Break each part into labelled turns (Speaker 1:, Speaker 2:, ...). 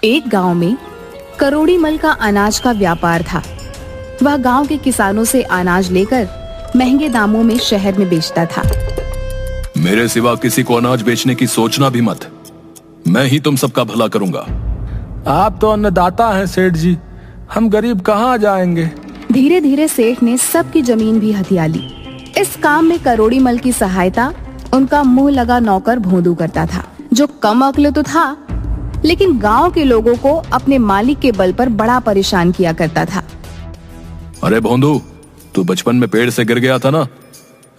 Speaker 1: एक गांव में करोड़ी मल का अनाज का व्यापार था। वह गांव के किसानों से अनाज लेकर महंगे दामों में शहर में बेचता था।
Speaker 2: मेरे सिवा किसी को अनाज बेचने की सोचना भी मत। मैं ही तुम सबका भला करूंगा।
Speaker 3: आप तो अन्नदाता हैं सेठ जी, हम गरीब कहाँ जाएंगे।
Speaker 1: धीरे धीरे सेठ ने सबकी जमीन भी हथिया ली। इस काम में करोड़ी मल की सहायता उनका मुंह लगा नौकर भोंदू करता था, जो कम अक्ल तो था लेकिन गांव के लोगों को अपने मालिक के बल पर बड़ा परेशान किया करता था।
Speaker 2: अरे भोंदू, तू बचपन में पेड़ से गिर गया था ना,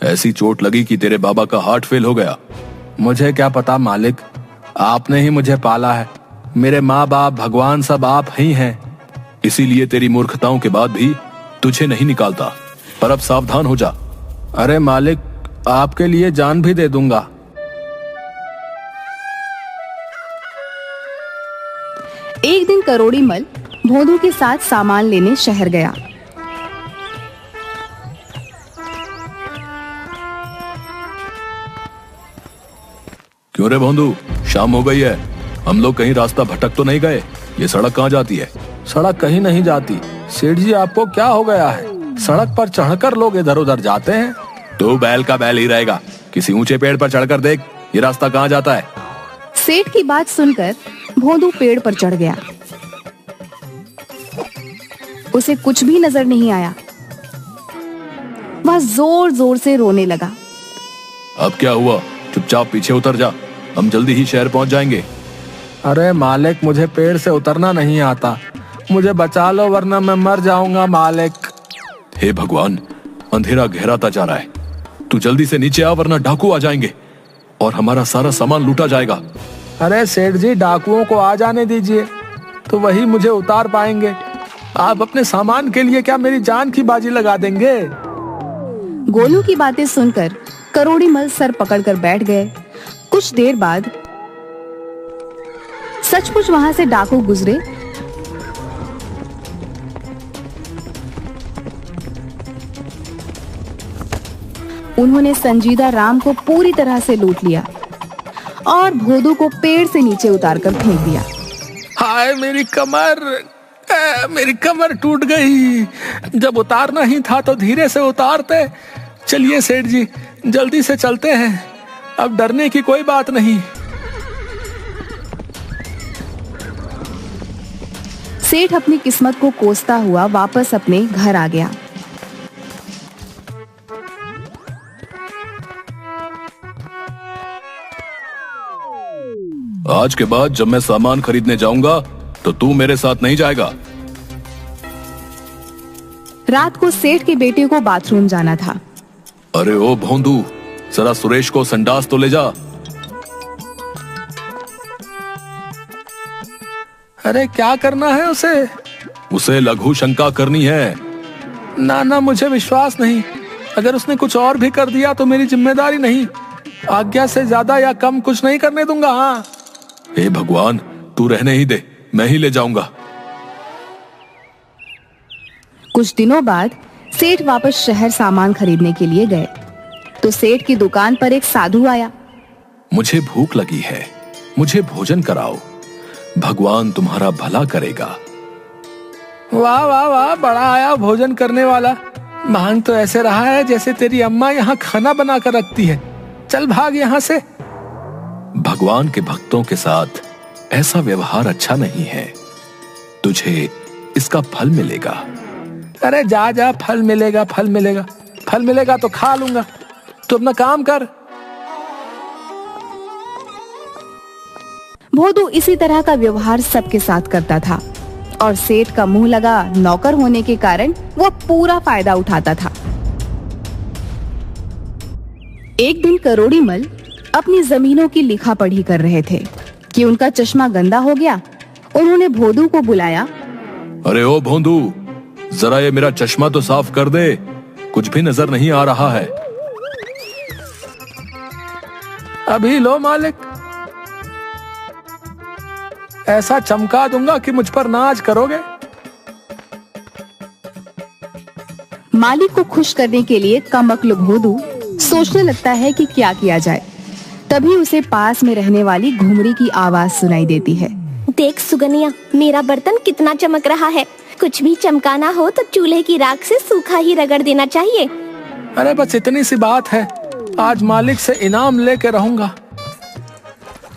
Speaker 2: ऐसी चोट लगी कि तेरे बाबा का हार्ट फेल हो गया।
Speaker 3: मुझे क्या पता मालिक, आपने ही मुझे पाला है। मेरे माँ बाप भगवान सब आप ही हैं।
Speaker 2: इसीलिए तेरी मूर्खताओं के बाद भी तुझे नहीं निकालता, पर अब सावधान हो जा।
Speaker 3: अरे मालिक, आपके लिए जान भी दे दूंगा।
Speaker 1: एक दिन करोड़ी मल भोंदू के साथ सामान लेने शहर गया।
Speaker 2: क्यों रे भोंदू, शाम हो गई है, हम लोग कहीं रास्ता भटक तो नहीं गए? ये सड़क कहाँ जाती है?
Speaker 3: सड़क कहीं नहीं जाती। सेठ जी, आपको क्या हो गया है? सड़क पर चढ़कर लोग इधर उधर जाते हैं।
Speaker 2: तू बैल का बैल ही रहेगा। किसी ऊंचे पेड़ पर चढ़कर देख, ये रास्ता कहाँ जाता है।
Speaker 1: सेठ की बात सुनकर भोंदू पेड़ पर चढ़ गया। उसे कुछ भी नजर नहीं आया। वह जोर जोर से रोने लगा।
Speaker 2: अब क्या हुआ? चुपचाप पीछे उतर जा, हम जल्दी ही शहर पहुंच जाएंगे।
Speaker 3: अरे मालिक, मुझे पेड़ से उतरना नहीं आता, मुझे बचा लो वरना मैं मर जाऊंगा मालिक।
Speaker 2: हे भगवान, अंधेरा गहराता जा रहा है, तू जल्दी से नीचे आ वरना डाकू आ जाएंगे और हमारा सारा सामान लूटा जाएगा।
Speaker 3: अरे सेठ जी, डाकुओं को आ जाने दीजिए, तो वही मुझे उतार पाएंगे। आप अपने सामान के लिए क्या मेरी जान की बाजी लगा देंगे?
Speaker 1: गोलू की बातें सुनकर करोड़ी मल सर पकड़कर बैठ गए। कुछ देर बाद सचमुच वहां से डाकू गुजरे। उन्होंने संजीदा राम को पूरी तरह से लूट लिया और भोंदू को पेड़ से नीचे उतारकर फेंक दिया।
Speaker 3: हाय मेरी कमर, मेरी कमर टूट गई। जब उतारना ही था तो धीरे से उतारते। चलिए सेठ जी, जल्दी से चलते हैं, अब डरने की कोई बात नहीं।
Speaker 1: सेठ अपनी किस्मत को कोसता हुआ वापस अपने घर आ गया।
Speaker 2: आज के बाद जब मैं सामान खरीदने जाऊंगा तो तू मेरे साथ नहीं जाएगा।
Speaker 1: रात को सेठ के बेटे को बाथरूम जाना था।
Speaker 2: अरे ओ भोंदू, जरा सुरेश को संडास तो ले जा।
Speaker 3: अरे क्या करना है उसे?
Speaker 2: उसे लघु शंका करनी है।
Speaker 3: ना, मुझे विश्वास नहीं। अगर उसने कुछ और भी कर दिया तो मेरी जिम्मेदारी नहीं। आज्ञा से ज्यादा या कम कुछ नहीं करने दूंगा। हाँ।
Speaker 2: हे भगवान, तू रहने ही दे, मैं ही ले जाऊंगा।
Speaker 1: कुछ दिनों बाद सेठ वापस शहर सामान खरीदने के लिए गए तो सेठ की दुकान पर एक साधु आया।
Speaker 2: मुझे भूख लगी है, मुझे भोजन कराओ, भगवान तुम्हारा भला करेगा।
Speaker 3: वाह वाह वाह, बड़ा आया भोजन करने वाला। मांग तो ऐसे रहा है जैसे तेरी अम्मा यहाँ खाना बना कर रखती है। चल भाग यहाँ से।
Speaker 2: भगवान के भक्तों के साथ ऐसा व्यवहार अच्छा नहीं है, तुझे इसका फल मिलेगा।
Speaker 3: अरे जा जा, फल मिलेगा, फल मिलेगा, फल मिलेगा तो खा लूंगा। तू अपना काम कर।
Speaker 1: भोंदू इसी तरह का व्यवहार सबके साथ करता था और सेठ का मुंह लगा नौकर होने के कारण वो पूरा फायदा उठाता था। एक दिन करोड़ी मल अपनी जमीनों की लिखा पढ़ी कर रहे थे कि उनका चश्मा गंदा हो गया। उन्होंने भोंदू को बुलाया।
Speaker 2: अरे ओ भोंदू, जरा ये मेरा चश्मा तो साफ कर दे, कुछ भी नजर नहीं आ रहा है।
Speaker 3: अभी लो मालिक, ऐसा चमका दूंगा कि मुझ पर नाज करोगे।
Speaker 1: मालिक को खुश करने के लिए कमअक्ल भोंदू सोचने लगता है कि क्या किया जाए। तभी उसे पास में रहने वाली घुमरी की आवाज सुनाई देती है।
Speaker 4: देख सुगनिया, मेरा बर्तन कितना चमक रहा है। कुछ भी चमकाना हो तो चूल्हे की राख से सूखा ही रगड़ देना चाहिए।
Speaker 3: अरे बस इतनी सी बात है, आज मालिक से इनाम लेके रहूंगा।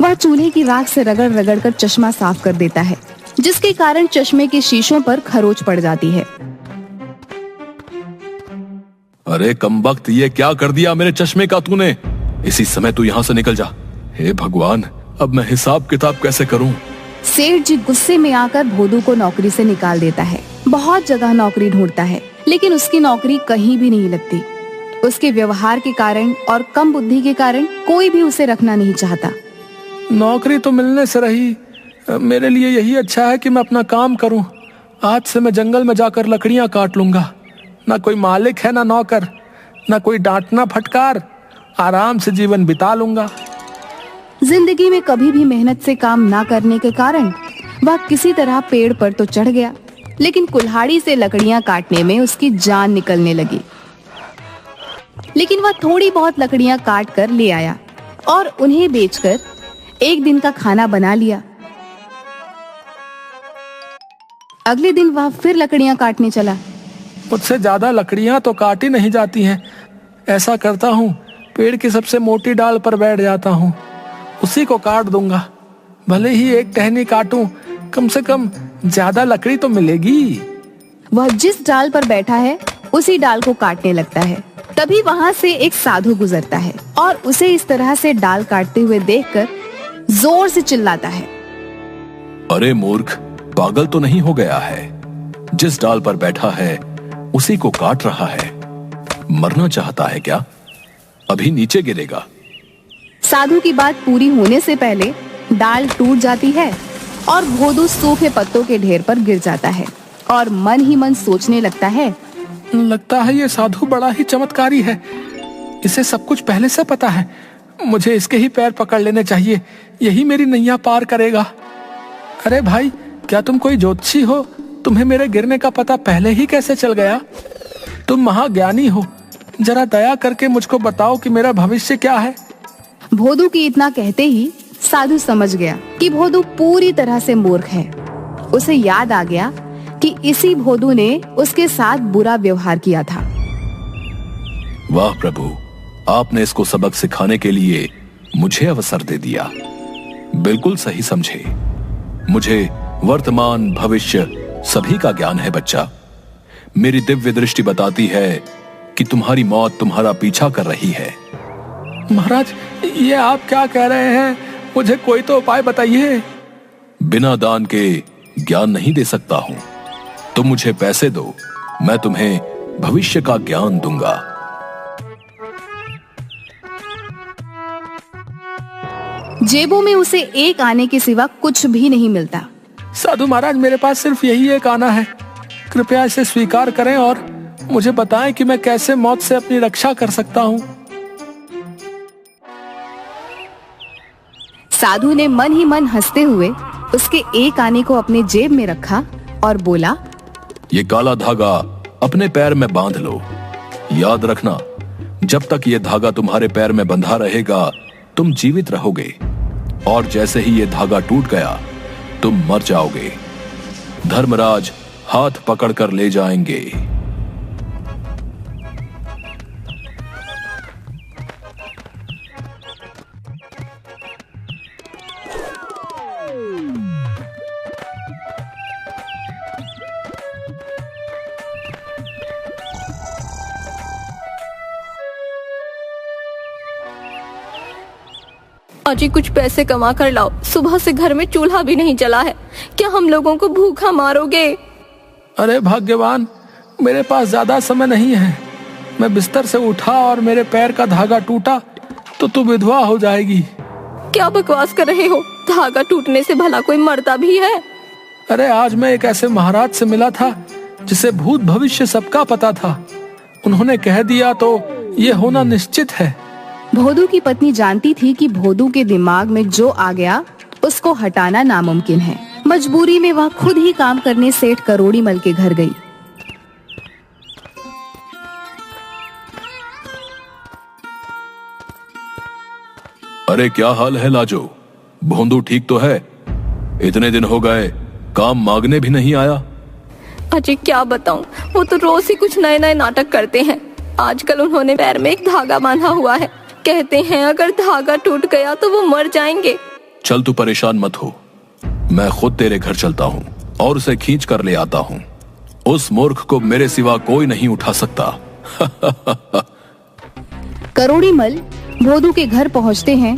Speaker 1: वह चूल्हे की राख से रगड़ रगड़ कर चश्मा साफ कर देता है, जिसके कारण चश्मे के शीशों पर खरोच पड़ जाती है।
Speaker 2: अरे कमबख्त, ये क्या कर दिया मेरे चश्मे का तूने? इसी समय तू यहाँ से निकल जा। हे भगवान, अब मैं हिसाब किताब कैसे करूं?
Speaker 1: सेठ जी गुस्से में आकर भोदू को नौकरी से निकाल देता है। बहुत जगह नौकरी ढूंढता है, लेकिन उसकी नौकरी कहीं भी नहीं लगती। उसके व्यवहार के कारण और कम बुद्धि के कारण कोई भी उसे रखना नहीं चाहता।
Speaker 3: नौकरी तो मिलने से रही, मेरे लिए यही अच्छा है कि मैं अपना काम करूं। आज से मैं जंगल में जाकर लकड़ियां काट लूंगा। ना कोई मालिक है, ना नौकर, ना कोई डांटना फटकार। आराम से जीवन बिता लूंगा।
Speaker 1: जिंदगी में कभी भी मेहनत से काम ना करने के कारण वह किसी तरह पेड़ पर तो चढ़ गया, लेकिन कुल्हाड़ी से लकड़ियां काटने में उसकी जान निकलने लगी। लेकिन वह थोड़ी बहुत लकड़ियां काट कर ले आया और उन्हें बेचकर एक दिन का खाना बना लिया। अगले दिन वह फिर लकड़ियां काटने चला।
Speaker 3: मुझसे ज्यादा लकड़ियां तो काटी नहीं जाती हैं। ऐसा करता हूँ, पेड़ की सबसे मोटी डाल पर बैठ जाता हूँ, उसी को काट दूंगा। भले ही एक टहनी काटूं, कम से कम ज्यादा लकड़ी तो मिलेगी।
Speaker 1: वह जिस डाल पर बैठा है उसी डाल को काटने लगता है। तभी वहाँ से एक साधु गुजरता है और उसे इस तरह से डाल काटते हुए देखकर जोर से चिल्लाता है।
Speaker 2: अरे मूर्ख, पागल तो नहीं हो गया है? जिस डाल पर बैठा है उसी को काट रहा है। मरना चाहता है क्या? अभी नीचे गिरेगा।
Speaker 1: साधु की बात पूरी होने से पहले डाल टूट जाती है और भोदू सूखे पत्तों के ढेर पर गिर जाता है और मन ही मन सोचने लगता है,
Speaker 3: लगता है ये साधु बड़ा ही चमत्कारी है। इसे सब कुछ पहले से पता है। मुझे इसके ही पैर पकड़ लेने चाहिए, यही मेरी नैया पार करेगा। अरे भाई, क्या तुम कोई ज्योतिषी हो? तुम्हें मेरे गिरने का पता पहले ही कैसे चल गया? तुम महाज्ञानी हो, जरा दया करके मुझको बताओ कि मेरा भविष्य क्या है।
Speaker 1: भोदू की इतना कहते ही साधु समझ गया कि भोदू पूरी तरह से मूर्ख है। उसे याद आ गया कि इसी भोदू ने उसके साथ बुरा व्यवहार किया था।
Speaker 2: वाह प्रभु, आपने इसको सबक सिखाने के लिए मुझे अवसर दे दिया। बिल्कुल सही समझे। मुझे वर्तमान भविष्य सभी का ज्ञान है बच्चा। मेरी दिव्य दृष्टि बताती है कि तुम्हारी मौत तुम्हारा पीछा कर रही है।
Speaker 3: महाराज, ये आप क्या कह रहे हैं? मुझे कोई तो उपाय बताइए।
Speaker 2: बिना दान के ज्ञान नहीं दे सकता हूं। तुम मुझे पैसे दो, मैं तुम्हें भविष्य का ज्ञान दूंगा।
Speaker 1: जेबों में उसे एक आने के सिवा कुछ भी नहीं मिलता।
Speaker 3: साधु महाराज, मेरे पास सिर्फ यही एक आना है। कृपया इसे स्वीकार करें और मुझे बताएं कि मैं कैसे मौत से अपनी रक्षा कर सकता हूँ।
Speaker 1: साधु ने मन ही मन हंसते हुए उसके एक आने को अपने जेब में रखा और बोला,
Speaker 2: ये काला धागा अपने पैर में बांध लो। याद रखना, जब तक ये धागा तुम्हारे पैर में बंधा रहेगा तुम जीवित रहोगे, और जैसे ही ये धागा टूट गया तुम मर जाओगे। धर्मराज हाथ पकड़कर ले जाएंगे।
Speaker 4: अजी, कुछ पैसे कमा कर लाओ। सुबह से घर में चूल्हा भी नहीं जला है। क्या हम लोगों को भूखा मारोगे?
Speaker 3: अरे भाग्यवान, मेरे पास ज्यादा समय नहीं है। मैं बिस्तर से उठा और मेरे पैर का धागा टूटा तो तू विधवा हो जाएगी।
Speaker 4: क्या बकवास कर रहे हो? धागा टूटने से भला कोई मरता भी है?
Speaker 3: अरे आज मैं एक ऐसे महाराज से मिला था जिसे भूत भविष्य सबका पता था। उन्होंने कह दिया तो ये होना निश्चित है।
Speaker 1: भोदू की पत्नी जानती थी कि भोदू के दिमाग में जो आ गया उसको हटाना नामुमकिन है। मजबूरी में वह खुद ही काम करने सेठ करोड़ीमल के घर गई।
Speaker 2: अरे क्या हाल है लाजो? भोंदू ठीक तो है? इतने दिन हो गए, काम मांगने भी नहीं आया।
Speaker 4: अजय क्या बताऊं, वो तो रोज ही कुछ नए नए नाटक करते हैं। आजकल उन्होंने पैर में एक धागा बांधा हुआ है। कहते हैं अगर धागा टूट गया तो वो मर जाएंगे।
Speaker 2: चल तू परेशान मत हो, मैं खुद तेरे घर चलता हूँ और उसे खींच कर ले आता हूँ। उस मूर्ख को मेरे सिवा कोई नहीं उठा सकता।
Speaker 1: करोड़ी मल भोदू के घर पहुंचते हैं।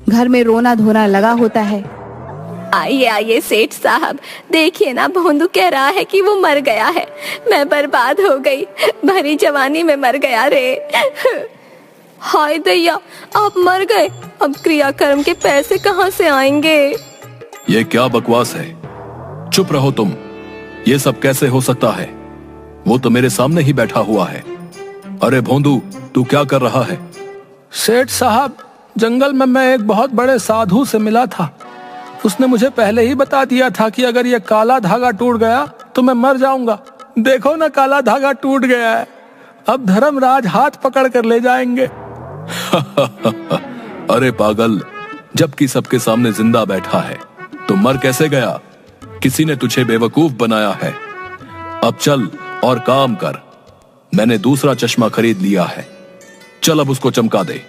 Speaker 1: घर में रोना धोना लगा होता है।
Speaker 4: आइए आइए सेठ साहब, देखिए ना, भोंदू कह रहा है कि वो मर गया है। मैं बर्बाद हो गई, भरी जवानी में मर गया रे। हाय दैया, आप मर गए, अब क्रियाकर्म के पैसे कहाँ से आएंगे?
Speaker 2: ये क्या बकवास है? चुप रहो तुम। ये सब कैसे हो सकता है? वो तो मेरे सामने ही बैठा हुआ है। अरे भोंदू, तू क्या कर रहा है?
Speaker 3: सेठ साहब, जंगल में मैं एक बहुत बड़े साधु से मिला था। उसने मुझे पहले ही बता दिया था कि अगर ये काला धागा टूट गया तो मैं मर जाऊंगा। देखो ना, काला धागा टूट गया है। अब धर्मराज हाथ पकड़ कर ले जाएंगे।
Speaker 2: अरे पागल, जबकि सबके सामने जिंदा बैठा है तो मर कैसे गया? किसी ने तुझे बेवकूफ बनाया है। अब चल और काम कर। मैंने दूसरा चश्मा खरीद लिया है, चल अब उसको चमका दे।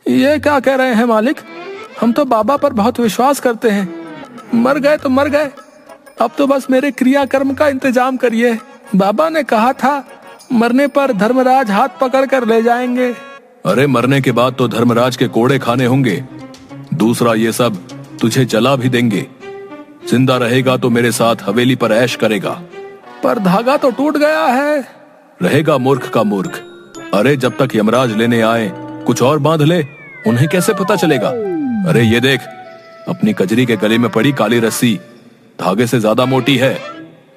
Speaker 3: ये क्या कह रहे हैं मालिक? हम तो बाबा पर बहुत विश्वास करते हैं। मर गए तो मर गए, अब तो बस मेरे क्रियाकर्म का इंतजाम करिए। बाबा ने कहा था मरने पर धर्मराज हाथ पकड़ कर ले जाएंगे।
Speaker 2: अरे मरने के बाद तो धर्मराज के कोड़े खाने होंगे। दूसरा, ये सब तुझे जला भी देंगे। जिंदा रहेगा तो मेरे साथ हवेली पर ऐश करेगा।
Speaker 3: पर धागा तो टूट गया है।
Speaker 2: रहेगा मूर्ख का मूर्ख। अरे जब तक यमराज लेने आए कुछ और बांध ले, उन्हें कैसे पता चलेगा? अरे ये देख, अपनी कजरी के गले में पड़ी काली रस्सी धागे से ज्यादा मोटी है।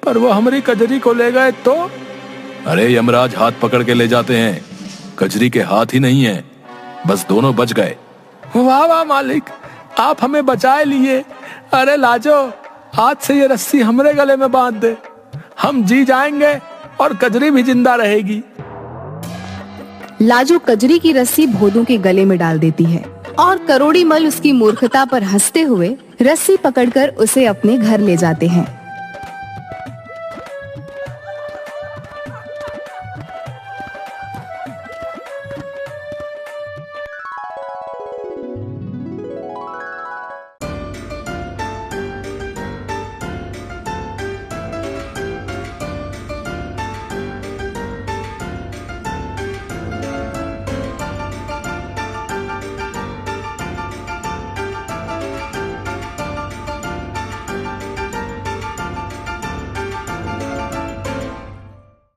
Speaker 3: पर वो हमारी कजरी को ले गए तो?
Speaker 2: अरे यमराज हाथ पकड़ के ले जाते हैं, कजरी के हाथ ही नहीं है। बस दोनों बच गए।
Speaker 3: वाह वाह मालिक, आप हमें बचाए लिए। अरे लाजो, आज से ये रस्सी हमरे गले में बांध दे, हम जी जाएंगे और कजरी भी जिंदा रहेगी।
Speaker 1: लाजो कजरी की रस्सी भोदू के गले में डाल देती है और करोड़ी मल उसकी मूर्खता पर हंसते हुए रस्सी पकड़कर उसे अपने घर ले जाते हैं।